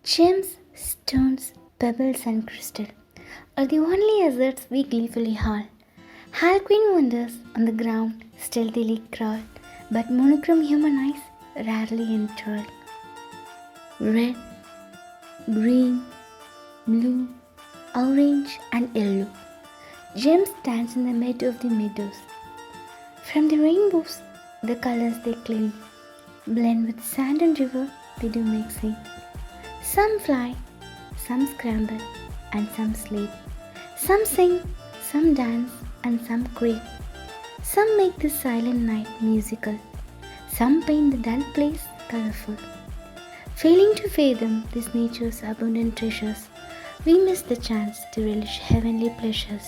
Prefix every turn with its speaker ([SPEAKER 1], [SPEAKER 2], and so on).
[SPEAKER 1] Gems, stones, pebbles, and crystal are the only assets we gleefully haul. Harlequin wanders on the ground, stealthily crawl, but monochrome human eyes rarely enthralled. Red, green, blue, orange, and yellow. Gems dance in the mid of the meadows. From the rainbows, the colors they cling, blend with sand and river, they do make sing. Some fly, some scramble, and some sleep. Some sing, some dance, and some creep. Some make the silent night musical. Some paint the dull place colorful. Failing to fathom this nature's abundant treasures, we miss the chance to relish heavenly pleasures.